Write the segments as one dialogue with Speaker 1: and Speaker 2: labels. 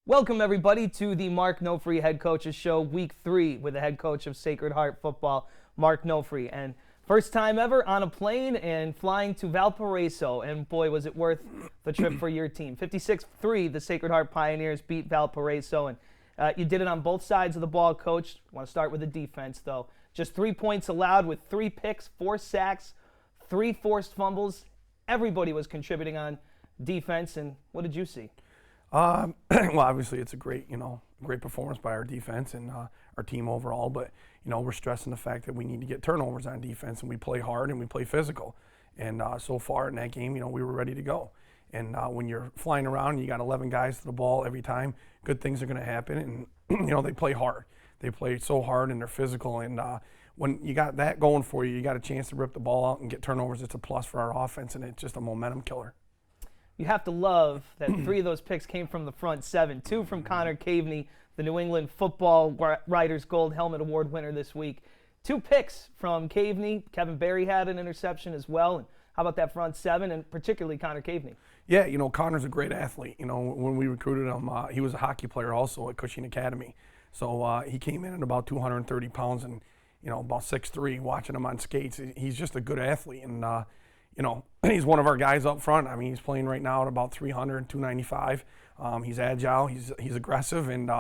Speaker 1: Welcome, everybody, to the Mark Nofri Head Coaches Show, Week 3, with the head coach of Sacred Heart Football, Mark Nofri. And first time ever on a plane and flying to Valparaiso. And boy, was it worth the trip for your team. 56-3, the Sacred Heart Pioneers beat Valparaiso. And you did it on both sides of the ball, Coach. I want to start with the defense, though. Just 3 points allowed with 3 picks, 4 sacks, 3 forced fumbles. Everybody was contributing on defense. And what did you see?
Speaker 2: Well, obviously it's a great performance by our defense and our team overall. But we're stressing the fact that we need to get turnovers on defense, and we play hard and we play physical. And so far in that game, we were ready to go. And when you're flying around, and you got 11 guys to the ball every time. Good things are going to happen, and they play hard. They play so hard and they're physical. And when you got that going for you, you got a chance to rip the ball out and get turnovers. It's a plus for our offense, and it's just a momentum killer.
Speaker 1: You have to love that 3 of those picks came from the front 7. 2 from Connor Caveney, the New England Football Writers Gold Helmet Award winner this week. 2 picks from Caveney. Kevin Berry had an interception as well. And how about that front 7, and particularly Connor Caveney?
Speaker 2: Yeah, Connor's a great athlete. When we recruited him, he was a hockey player also at Cushing Academy. So he came in at about 230 pounds and, about 6'3", watching him on skates. He's just a good athlete. And, he's one of our guys up front. I mean, he's playing right now at about 300, 295. He's agile, he's aggressive, and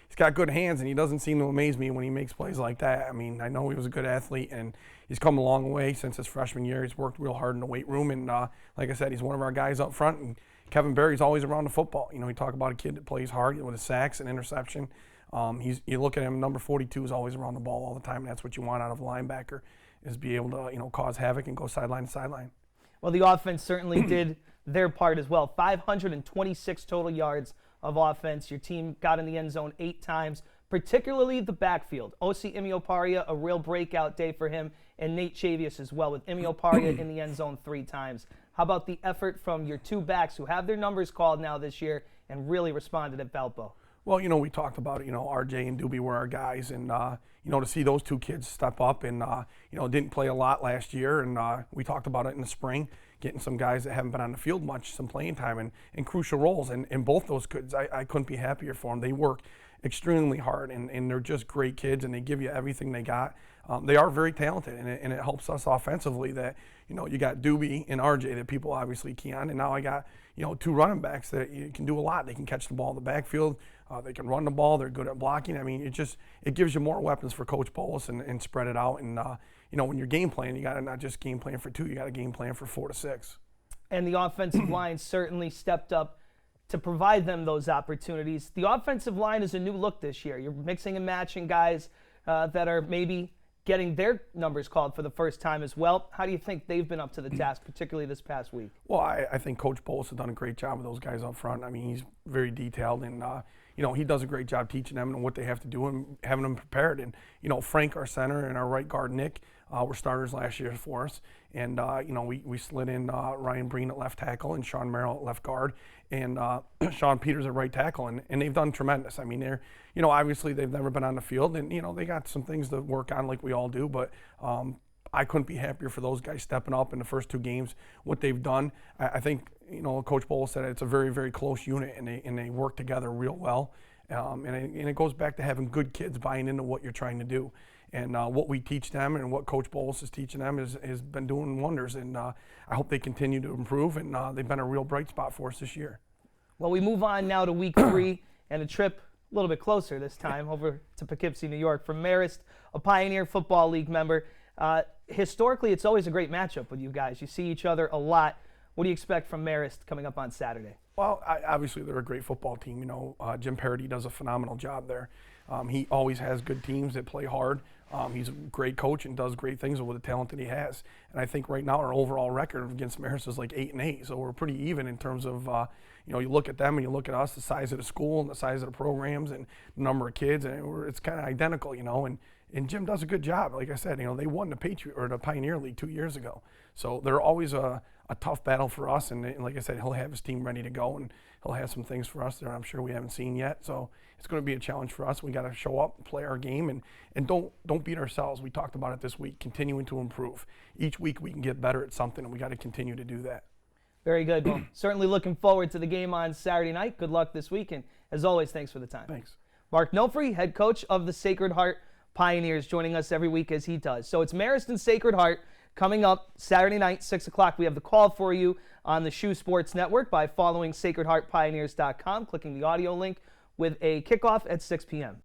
Speaker 2: he's got good hands, and he doesn't seem to amaze me when he makes plays like that. I mean, I know he was a good athlete, and he's come a long way since his freshman year. He's worked real hard in the weight room, and like I said, he's one of our guys up front. And Kevin Berry's always around the football. We talk about a kid that plays hard with his sacks and interception. You look at him, number 42 is always around the ball all the time, and that's what you want out of a linebacker, is be able to cause havoc and go sideline to sideline.
Speaker 1: Well, the offense certainly did their part as well. 526 total yards of offense. Your team got in the end zone 8 times, particularly the backfield. Osi Imioparia, a real breakout day for him, and Nate Chavius as well, with Imioparia in the end zone 3 times. How about the effort from your 2 backs who have their numbers called now this year and really responded at Valpo?
Speaker 2: Well, we talked about it. RJ and Doobie were our guys, and to see those 2 kids step up and didn't play a lot last year, and we talked about it in the spring, getting some guys that haven't been on the field much, some playing time and crucial roles, and both those kids, I couldn't be happier for them. They work extremely hard, and they're just great kids, and they give you everything they got. They are very talented, and it helps us offensively that you got Doobie and RJ that people obviously key on, and now I got 2 running backs that you can do a lot. They can catch the ball in the backfield. They can run the ball. They're good at blocking. I mean, it gives you more weapons for Coach Polis and spread it out. And when you're game playing, you got to not just game plan for 2. You got to game plan for 4 to 6.
Speaker 1: And the offensive line certainly stepped up to provide them those opportunities. The offensive line is a new look this year. You're mixing and matching guys that are maybe getting their numbers called for the first time as well. How do you think they've been up to the task, particularly this past week?
Speaker 2: Well, I think Coach Polis has done a great job with those guys up front. I mean, he's very detailed, and he does a great job teaching them and what they have to do and having them prepared. And Frank, our center, and our right guard Nick were starters last year for us. And we slid in Ryan Breen at left tackle and Sean Merrill at left guard, and Sean Peters at right tackle, and they've done tremendous. I mean, they're obviously they've never been on the field, and they got some things to work on like we all do, but I couldn't be happier for those guys stepping up in the first 2 games. What they've done, I think, Coach Bowles said it's a very, very close unit, and they work together real well. And it goes back to having good kids buying into what you're trying to do. And what we teach them and what Coach Bowles is teaching them has been doing wonders. And I hope they continue to improve, and they've been a real bright spot for us this year.
Speaker 1: Well, we move on now to week 3 and a trip a little bit closer this time over to Poughkeepsie, New York, from Marist, a Pioneer Football League member. Historically, it's always a great matchup with you guys. You see each other a lot. What do you expect from Marist coming up on Saturday?
Speaker 2: Well, obviously they're a great football team. Jim Parody does a phenomenal job there. He always has good teams that play hard. He's a great coach and does great things with the talent that he has. And I think right now our overall record against Marist is like 8-8, so we're pretty even in terms of you look at them and you look at us, the size of the school and the size of the programs and the number of kids, and it's kind of identical, And Jim does a good job. Like I said, they won the Pioneer League 2 years ago. So they're always a tough battle for us. And like I said, he'll have his team ready to go, and he'll have some things for us that I'm sure we haven't seen yet. So it's going to be a challenge for us. We got to show up, play our game, and don't beat ourselves. We talked about it this week, continuing to improve. Each week we can get better at something, and we got to continue to do that.
Speaker 1: Very good. Well, certainly looking forward to the game on Saturday night. Good luck this week. And as always, thanks for the time.
Speaker 2: Thanks.
Speaker 1: Mark Nofri, head coach of the Sacred Heart Pioneers, joining us every week as he does. So it's Marist and Sacred Heart coming up Saturday night, 6 o'clock. We have the call for you on the Shoe Sports Network by following sacredheartpioneers.com, clicking the audio link with a kickoff at 6 p.m.